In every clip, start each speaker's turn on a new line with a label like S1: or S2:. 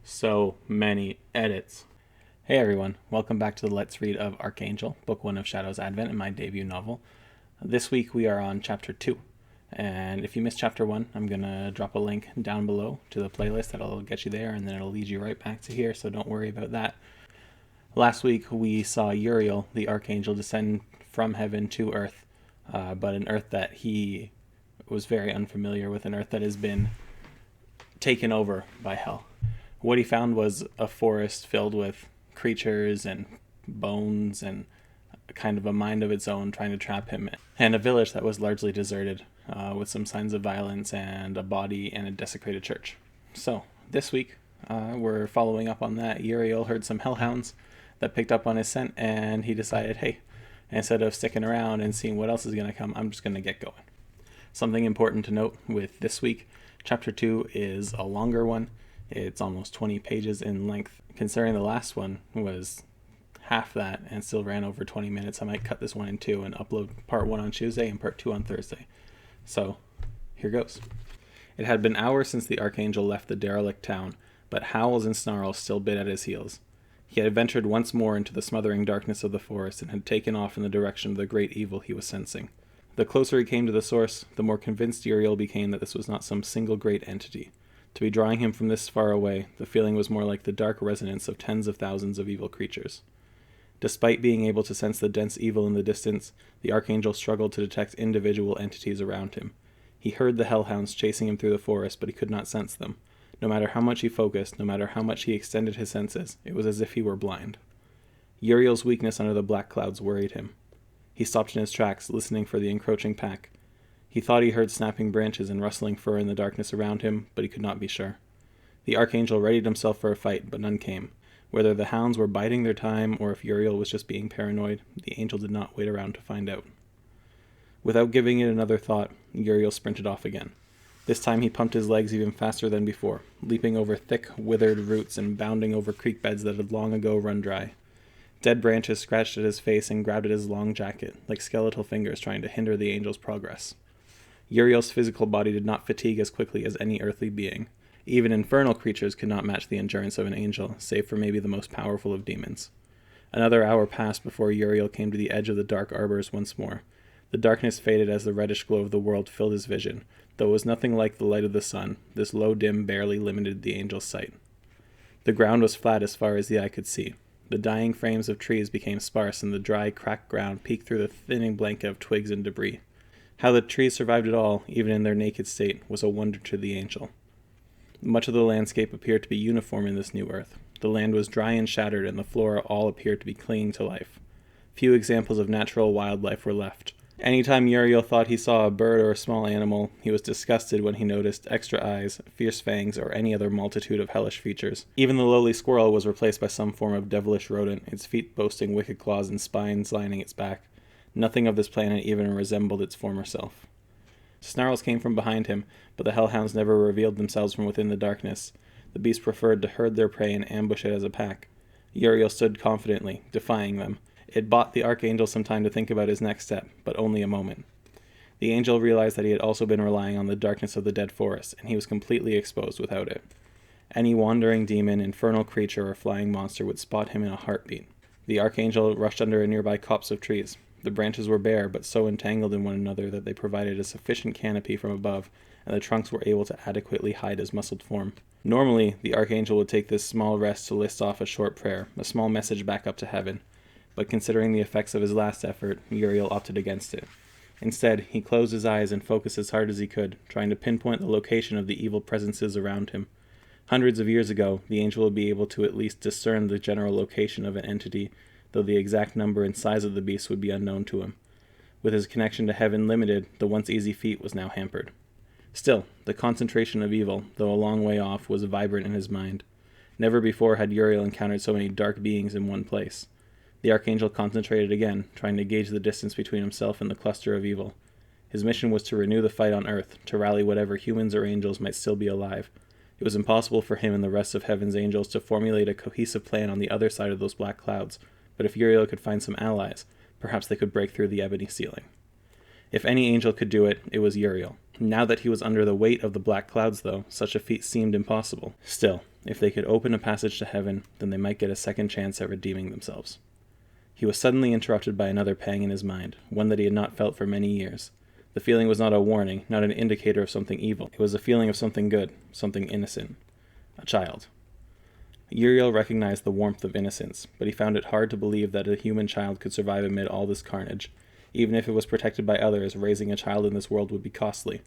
S1: So many edits. Hey everyone, welcome back to the Let's Read of Archangel, Book 1 of Shadow's Advent, and my debut novel. This week we are on Chapter 2, and if you missed Chapter 1, I'm going to drop a link down below to the playlist that'll get you there, and then it'll lead you right back to here, so don't worry about that. Last week we saw Uriel, the Archangel, descend from heaven to Earth, but an Earth that he was very unfamiliar with, an Earth that has been taken over by hell. What he found was a forest filled with creatures and bones and kind of a mind of its own trying to trap him, and a village that was largely deserted with some signs of violence and a body and a desecrated church. So this week we're following up on that. Uriel heard some hellhounds that picked up on his scent, and he decided, hey, instead of sticking around and seeing what else is going to come, I'm just going to get going. Something important to note with this week, Chapter 2 is a longer one. It's almost 20 pages in length. Considering the last one was half that and still ran over 20 minutes, I might cut this one in two and upload part 1 on Tuesday and part 2 on Thursday. So, here goes. It had been hours since the Archangel left the derelict town, but howls and snarls still bit at his heels. He had ventured once more into the smothering darkness of the forest and had taken off in the direction of the great evil he was sensing. The closer he came to the source, the more convinced Uriel became that this was not some single great entity. To be drawing him from this far away, the feeling was more like the dark resonance of tens of thousands of evil creatures. Despite being able to sense the dense evil in the distance, the Archangel struggled to detect individual entities around him. He heard the hellhounds chasing him through the forest, but he could not sense them. No matter how much he focused, no matter how much he extended his senses, it was as if he were blind. Uriel's weakness under the black clouds worried him. He stopped in his tracks, listening for the encroaching pack. He thought he heard snapping branches and rustling fur in the darkness around him, but he could not be sure. The Archangel readied himself for a fight, but none came. Whether the hounds were biding their time or if Uriel was just being paranoid, the angel did not wait around to find out. Without giving it another thought, Uriel sprinted off again. This time he pumped his legs even faster than before, leaping over thick, withered roots and bounding over creek beds that had long ago run dry. Dead branches scratched at his face and grabbed at his long jacket, like skeletal fingers trying to hinder the angel's progress. Uriel's physical body did not fatigue as quickly as any earthly being. Even infernal creatures could not match the endurance of an angel, save for maybe the most powerful of demons. Another hour passed before Uriel came to the edge of the dark arbors once more. The darkness faded as the reddish glow of the world filled his vision. Though it was nothing like the light of the sun, this low dim barely limited the angel's sight. The ground was flat as far as the eye could see. The dying frames of trees became sparse, and the dry, cracked ground peeked through the thinning blanket of twigs and debris. How the trees survived at all, even in their naked state, was a wonder to the angel. Much of the landscape appeared to be uniform in this new earth. The land was dry and shattered, and the flora all appeared to be clinging to life. Few examples of natural wildlife were left. Anytime Uriel thought he saw a bird or a small animal, he was disgusted when he noticed extra eyes, fierce fangs, or any other multitude of hellish features. Even the lowly squirrel was replaced by some form of devilish rodent, its feet boasting wicked claws and spines lining its back. Nothing of this planet even resembled its former self. Snarls came from behind him, but the hellhounds never revealed themselves from within the darkness. The beasts preferred to herd their prey and ambush it as a pack. Uriel stood confidently, defying them. It bought the Archangel some time to think about his next step, but only a moment. The angel realized that he had also been relying on the darkness of the dead forest, and he was completely exposed without it. Any wandering demon, infernal creature, or flying monster would spot him in a heartbeat. The Archangel rushed under a nearby copse of trees. The branches were bare, but so entangled in one another that they provided a sufficient canopy from above, and the trunks were able to adequately hide his muscled form. Normally, the Archangel would take this small rest to list off a short prayer, a small message back up to heaven. But considering the effects of his last effort, Uriel opted against it. Instead, he closed his eyes and focused as hard as he could, trying to pinpoint the location of the evil presences around him. Hundreds of years ago, the angel would be able to at least discern the general location of an entity, though the exact number and size of the beast would be unknown to him. With his connection to heaven limited, the once easy feat was now hampered. Still, the concentration of evil, though a long way off, was vibrant in his mind. Never before had Uriel encountered so many dark beings in one place. The Archangel concentrated again, trying to gauge the distance between himself and the cluster of evil. His mission was to renew the fight on Earth, to rally whatever humans or angels might still be alive. It was impossible for him and the rest of heaven's angels to formulate a cohesive plan on the other side of those black clouds, but if Uriel could find some allies, perhaps they could break through the ebony ceiling. If any angel could do it, it was Uriel. Now that he was under the weight of the black clouds, though, such a feat seemed impossible. Still, if they could open a passage to heaven, then they might get a second chance at redeeming themselves. He was suddenly interrupted by another pang in his mind, one that he had not felt for many years. The feeling was not a warning, not an indicator of something evil. It was a feeling of something good, something innocent. A child. Uriel recognized the warmth of innocence, but he found it hard to believe that a human child could survive amid all this carnage. Even if it was protected by others, raising a child in this world would be costly.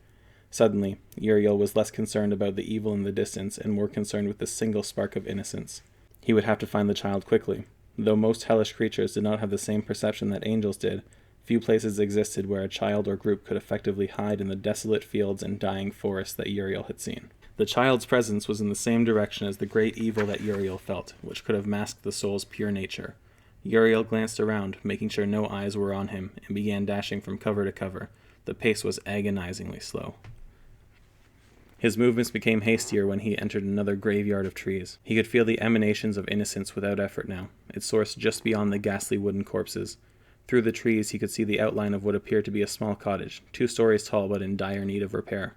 S1: Suddenly, Uriel was less concerned about the evil in the distance and more concerned with this single spark of innocence. He would have to find the child quickly. Though most hellish creatures did not have the same perception that angels did, few places existed where a child or group could effectively hide in the desolate fields and dying forests that Uriel had seen. The child's presence was in the same direction as the great evil that Uriel felt, which could have masked the soul's pure nature. Uriel glanced around, making sure no eyes were on him, and began dashing from cover to cover. The pace was agonizingly slow. His movements became hastier when he entered another graveyard of trees. He could feel the emanations of innocence without effort now, its source just beyond the ghastly wooden corpses. Through the trees he could see the outline of what appeared to be a small cottage, 2 stories tall but in dire need of repair.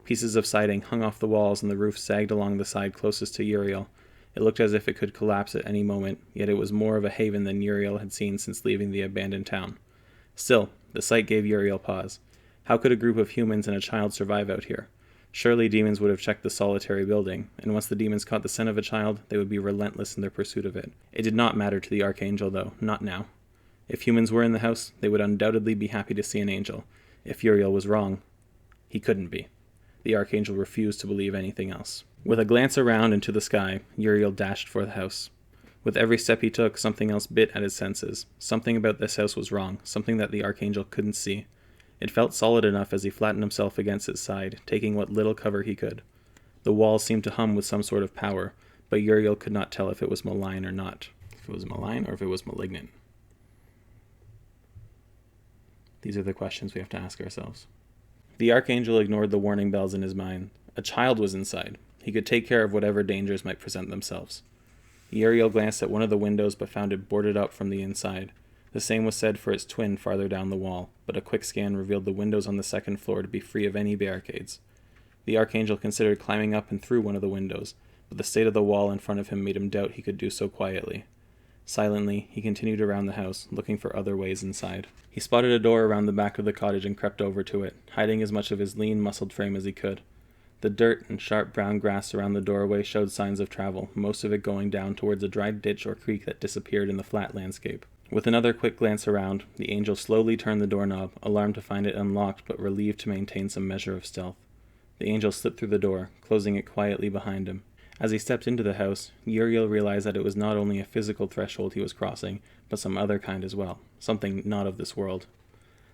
S1: Pieces of siding hung off the walls and the roof sagged along the side closest to Uriel. It looked as if it could collapse at any moment, yet it was more of a haven than Uriel had seen since leaving the abandoned town. Still, the sight gave Uriel pause. How could a group of humans and a child survive out here? Surely demons would have checked the solitary building, and once the demons caught the scent of a child, they would be relentless in their pursuit of it. It did not matter to the Archangel, though, not now. If humans were in the house, they would undoubtedly be happy to see an angel. If Uriel was wrong, he couldn't be. The Archangel refused to believe anything else. With a glance around into the sky, Uriel dashed for the house. With every step he took, something else bit at his senses. Something about this house was wrong, something that the Archangel couldn't see. It felt solid enough as he flattened himself against its side, taking what little cover he could. The walls seemed to hum with some sort of power, but Uriel could not tell if it was malign or not. If it was malign or if it was malignant. These are the questions we have to ask ourselves. The Archangel ignored the warning bells in his mind. A child was inside. He could take care of whatever dangers might present themselves. Uriel glanced at one of the windows but found it boarded up from the inside. The same was said for its twin farther down the wall, but a quick scan revealed the windows on the second floor to be free of any barricades. The Archangel considered climbing up and through one of the windows, but the state of the wall in front of him made him doubt he could do so quietly. Silently, he continued around the house, looking for other ways inside. He spotted a door around the back of the cottage and crept over to it, hiding as much of his lean, muscled frame as he could. The dirt and sharp brown grass around the doorway showed signs of travel, most of it going down towards a dried ditch or creek that disappeared in the flat landscape. With another quick glance around, the angel slowly turned the doorknob, alarmed to find it unlocked but relieved to maintain some measure of stealth. The angel slipped through the door, closing it quietly behind him. As he stepped into the house, Uriel realized that it was not only a physical threshold he was crossing, but some other kind as well, something not of this world.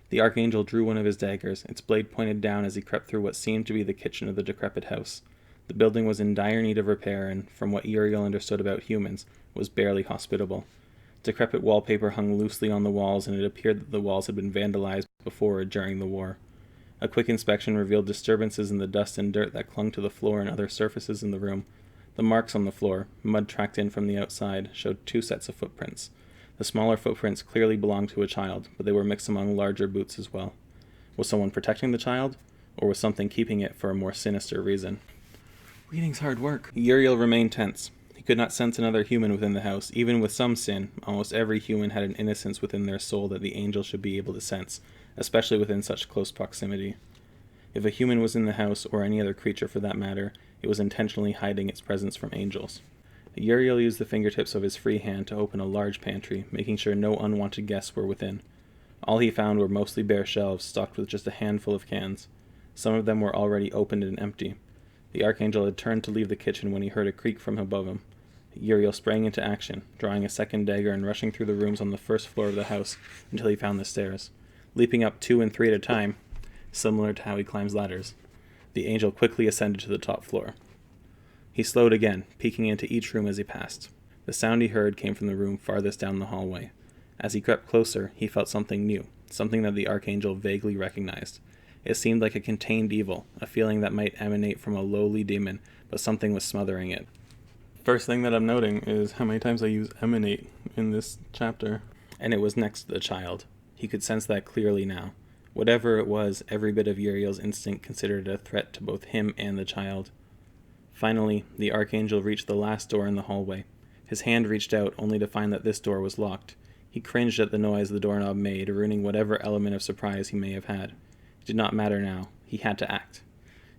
S1: The Archangel drew one of his daggers, its blade pointed down as he crept through what seemed to be the kitchen of the decrepit house. The building was in dire need of repair and, from what Uriel understood about humans, was barely hospitable. Decrepit wallpaper hung loosely on the walls, and it appeared that the walls had been vandalized before or during the war. A quick inspection revealed disturbances in the dust and dirt that clung to the floor and other surfaces in the room. The marks on the floor, mud tracked in from the outside, showed 2 sets of footprints. The smaller footprints clearly belonged to a child, but they were mixed among larger boots as well. Was someone protecting the child, or was something keeping it for a more sinister reason? Reading's hard work. Uriel remained tense. He could not sense another human within the house. Even with some sin, almost every human had an innocence within their soul that the angel should be able to sense, especially within such close proximity. If a human was in the house, or any other creature for that matter, it was intentionally hiding its presence from angels. Uriel used the fingertips of his free hand to open a large pantry, making sure no unwanted guests were within. All he found were mostly bare shelves, stocked with just a handful of cans. Some of them were already opened and empty. The Archangel had turned to leave the kitchen when he heard a creak from above him. Uriel sprang into action, drawing a second dagger and rushing through the rooms on the first floor of the house until he found the stairs. Leaping up 2 and 3 at a time, similar to how he climbs ladders, the angel quickly ascended to the top floor. He slowed again, peeking into each room as he passed. The sound he heard came from the room farthest down the hallway. As he crept closer, he felt something new, something that the Archangel vaguely recognized. It seemed like a contained evil, a feeling that might emanate from a lowly demon, but something was smothering it. First thing that I'm noting is how many times I use emanate in this chapter. And it was next to the child. He could sense that clearly now. Whatever it was, every bit of Uriel's instinct considered it a threat to both him and the child. Finally, the Archangel reached the last door in the hallway. His hand reached out, only to find that this door was locked. He cringed at the noise the doorknob made, ruining whatever element of surprise he may have had. It did not matter now. He had to act.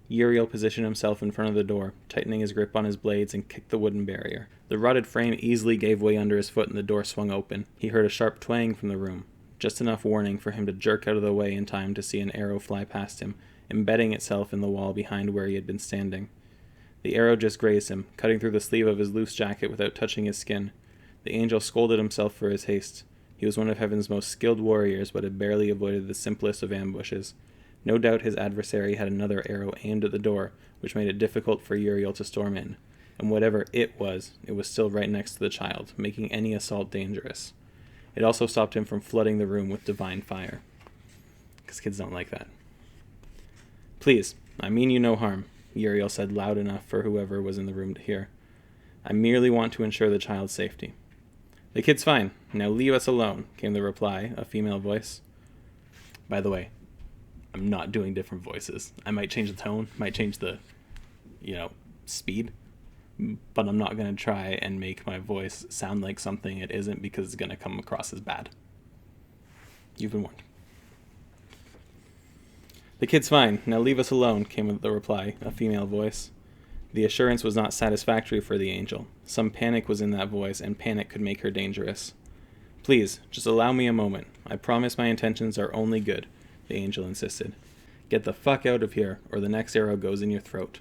S1: Uriel positioned himself in front of the door, tightening his grip on his blades, and kicked the wooden barrier. The rotted frame easily gave way under his foot and the door swung open. He heard a sharp twang from the room, just enough warning for him to jerk out of the way in time to see an arrow fly past him, embedding itself in the wall behind where he had been standing. The arrow just grazed him, cutting through the sleeve of his loose jacket without touching his skin. The angel scolded himself for his haste. He was one of heaven's most skilled warriors, but had barely avoided the simplest of ambushes. No doubt his adversary had another arrow aimed at the door, which made it difficult for Uriel to storm in. And whatever it was still right next to the child, making any assault dangerous. It also stopped him from flooding the room with divine fire. Because kids don't like that. "Please, I mean you no harm," Uriel said loud enough for whoever was in the room to hear. "I merely want to ensure the child's safety." "The kid's fine. Now leave us alone," came the reply, a female voice. By the way, I'm not doing different voices. I might change the tone, might change the, speed, but I'm not going to try and make my voice sound like something it isn't because it's going to come across as bad. You've been warned. "The kid's fine. Now leave us alone," came the reply, a female voice. The assurance was not satisfactory for the angel. Some panic was in that voice, and panic could make her dangerous. "Please, just allow me a moment. I promise my intentions are only good," the angel insisted. "Get the fuck out of here, or the next arrow goes in your throat."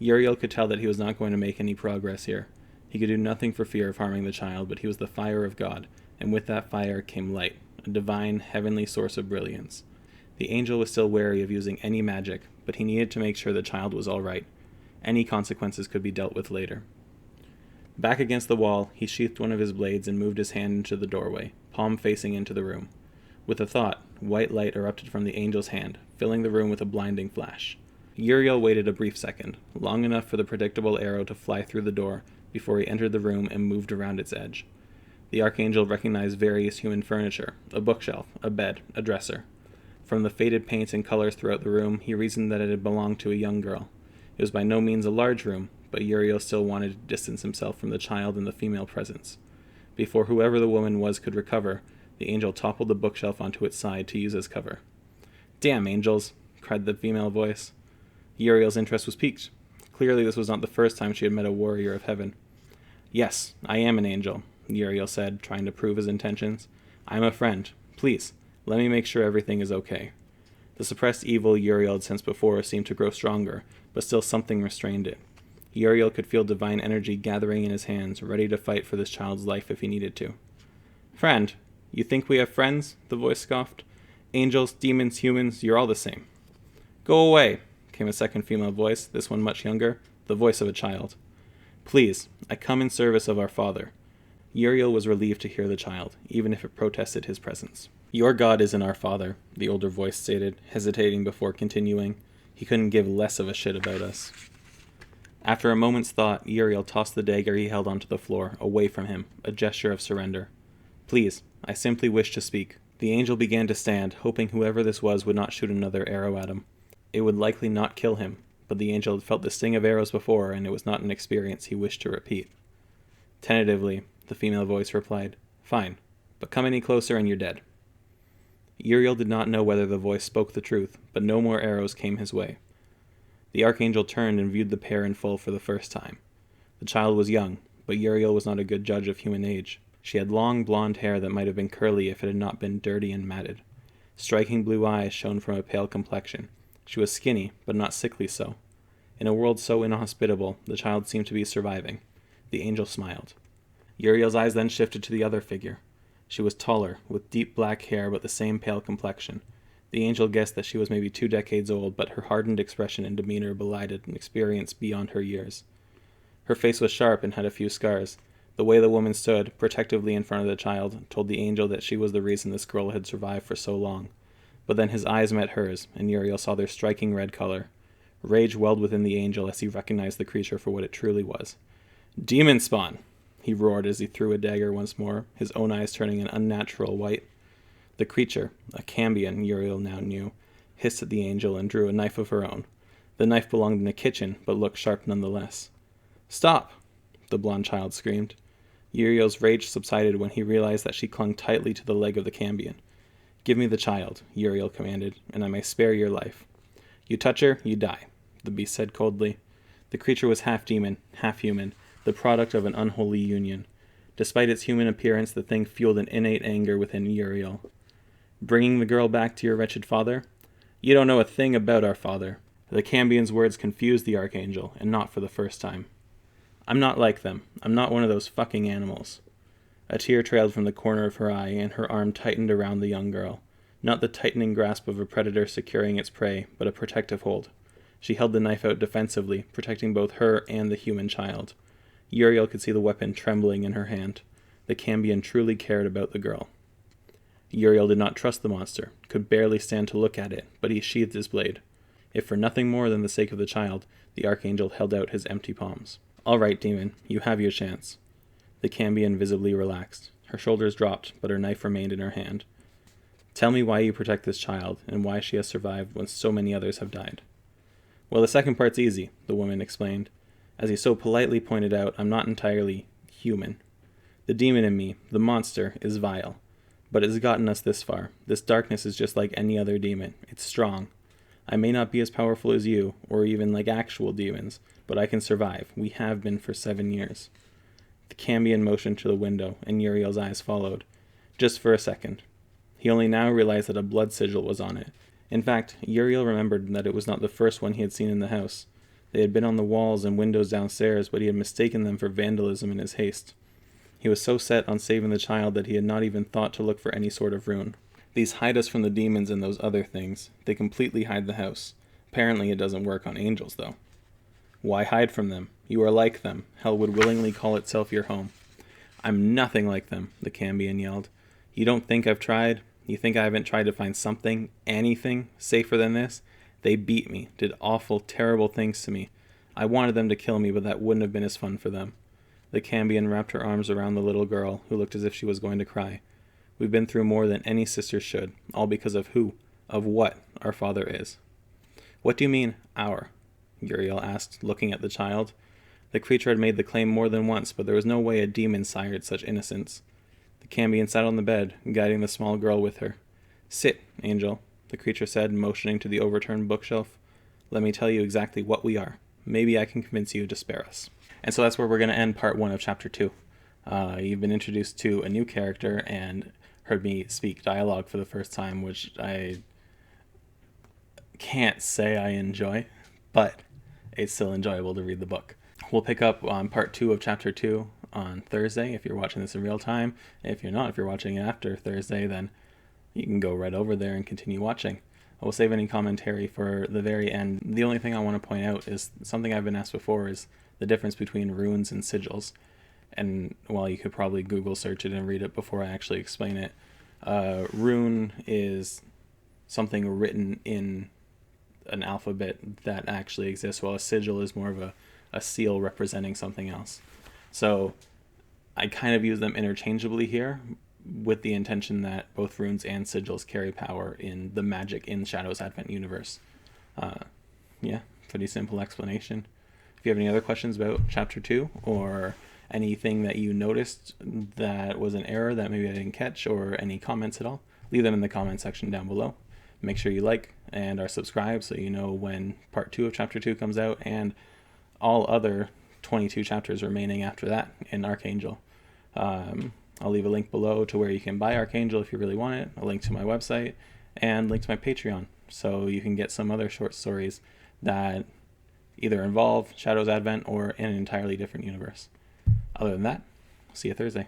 S1: Uriel could tell that he was not going to make any progress here. He could do nothing for fear of harming the child, but he was the fire of God, and with that fire came light, a divine, heavenly source of brilliance. The angel was still wary of using any magic, but he needed to make sure the child was all right. Any consequences could be dealt with later. Back against the wall, he sheathed one of his blades and moved his hand into the doorway, palm facing into the room. With a thought, white light erupted from the angel's hand, filling the room with a blinding flash. Uriel waited a brief second, long enough for the predictable arrow to fly through the door, before he entered the room and moved around its edge. The Archangel recognized various human furniture, a bookshelf, a bed, a dresser. From the faded paints and colors throughout the room, he reasoned that it had belonged to a young girl. It was by no means a large room, but Uriel still wanted to distance himself from the child and the female presence. Before whoever the woman was could recover, the angel toppled the bookshelf onto its side to use as cover. "Damn angels!" cried the female voice. Uriel's interest was piqued. Clearly this was not the first time she had met a warrior of heaven. "Yes, I am an angel," Uriel said, trying to prove his intentions. "I am a friend. Please, let me make sure everything is okay." The suppressed evil Uriel had sensed before seemed to grow stronger, but still something restrained it. Uriel could feel divine energy gathering in his hands, ready to fight for this child's life if he needed to. "Friend, you think we have friends?" the voice scoffed. "Angels, demons, humans, you're all the same." "Go away," came a second female voice, this one much younger, the voice of a child. "Please, I come in service of our Father." Uriel was relieved to hear the child, even if it protested his presence. "Your God isn't our Father," the older voice stated, hesitating before continuing. "He couldn't give less of a shit about us." After a moment's thought, Uriel tossed the dagger he held onto the floor, away from him, a gesture of surrender. "Please, I simply wish to speak." The angel began to stand, hoping whoever this was would not shoot another arrow at him. It would likely not kill him, but the angel had felt the sting of arrows before, and it was not an experience he wished to repeat. Tentatively, the female voice replied, "Fine, but come any closer and you're dead." Uriel did not know whether the voice spoke the truth, but no more arrows came his way. The Archangel turned and viewed the pair in full for the first time. The child was young, but Uriel was not a good judge of human age. She had long blonde hair that might have been curly if it had not been dirty and matted. Striking blue eyes shone from a pale complexion. She was skinny, but not sickly so. In a world so inhospitable, the child seemed to be surviving. The angel smiled. Uriel's eyes then shifted to the other figure. She was taller, with deep black hair but the same pale complexion. The angel guessed that she was maybe 2 decades old, but her hardened expression and demeanor belied an experience beyond her years. Her face was sharp and had a few scars. The way the woman stood, protectively in front of the child, told the angel that she was the reason this girl had survived for so long. But then his eyes met hers, and Uriel saw their striking red color. Rage welled within the angel as he recognized the creature for what it truly was. "Demon spawn!" he roared as he threw a dagger once more, his own eyes turning an unnatural white. The creature, a Cambion, Uriel now knew, hissed at the angel and drew a knife of her own. The knife belonged in a kitchen, but looked sharp nonetheless. "Stop!" the blonde child screamed. Uriel's rage subsided when he realized that she clung tightly to the leg of the Cambion. "Give me the child," Uriel commanded, "and I may spare your life." "You touch her, you die," the beast said coldly. The creature was half demon, half human, the product of an unholy union. Despite its human appearance, the thing fueled an innate anger within Uriel. "Bringing the girl back to your wretched father? You don't know a thing about our father." The Cambion's words confused the Archangel, and not for the first time. "I'm not like them. I'm not one of those fucking animals." A tear trailed from the corner of her eye, and her arm tightened around the young girl. Not the tightening grasp of a predator securing its prey, but a protective hold. She held the knife out defensively, protecting both her and the human child. Uriel could see the weapon trembling in her hand. The Cambion truly cared about the girl. Uriel did not trust the monster, could barely stand to look at it, but he sheathed his blade. If for nothing more than the sake of the child, the Archangel held out his empty palms. "All right, demon, you have your chance." The Cambion visibly relaxed. Her shoulders dropped, but her knife remained in her hand. "Tell me why you protect this child, and why she has survived when so many others have died." "Well, the second part's easy," the woman explained. "As he so politely pointed out, I'm not entirely human. The demon in me, the monster, is vile. But it has gotten us this far. This darkness is just like any other demon. It's strong. I may not be as powerful as you, or even like actual demons, but I can survive. We have been for 7 years. The Cambion motioned to the window, and Uriel's eyes followed. Just for a second. He only now realized that a blood sigil was on it. In fact, Uriel remembered that it was not the first one he had seen in the house. They had been on the walls and windows downstairs, but he had mistaken them for vandalism in his haste. He was so set on saving the child that he had not even thought to look for any sort of rune. These hide us from the demons and those other things. They completely hide the house. Apparently it doesn't work on angels, though. Why hide from them? You are like them. Hell would willingly call itself your home. I'm nothing like them, the Cambion yelled. You don't think I've tried? You think I haven't tried to find something, anything, safer than this? They beat me, did awful, terrible things to me. I wanted them to kill me, but that wouldn't have been as fun for them. The Cambion wrapped her arms around the little girl, who looked as if she was going to cry. We've been through more than any sister should, all because of who, of what, our father is. What do you mean, our? Uriel asked, looking at the child. The creature had made the claim more than once, but there was no way a demon sired such innocence. The Cambion sat on the bed, guiding the small girl with her. Sit, Angel, the creature said, motioning to the overturned bookshelf. Let me tell you exactly what we are. Maybe I can convince you to spare us. And so that's where we're going to end part 1 of chapter 2. You've been introduced to a new character and heard me speak dialogue for the first time, which I can't say I enjoy, but it's still enjoyable to read the book. We'll pick up on part 2 of chapter 2 on Thursday if you're watching this in real time. If you're not, if you're watching it after Thursday, then you can go right over there and continue watching. I will save any commentary for the very end. The only thing I want to point out is something I've been asked before is the difference between runes and sigils. And while you could probably Google search it and read it before I actually explain it, rune is something written in an alphabet that actually exists, while a sigil is more of a seal representing something else. So I kind of use them interchangeably here, with the intention that both runes and sigils carry power in the magic in Shadow's Advent universe. Yeah, pretty simple explanation. If you have any other questions about chapter 2 or anything that you noticed that was an error that maybe I didn't catch, or any comments at all, leave them in the comment section down below. Make sure you like and are subscribed so you know when part 2 of chapter 2 comes out, and all other 22 chapters remaining after that in Archangel. I'll leave a link below to where you can buy Archangel if you really want it, a link to my website, and a link to my Patreon, so you can get some other short stories that either involve Shadow's Advent or in an entirely different universe. Other than that, see you Thursday.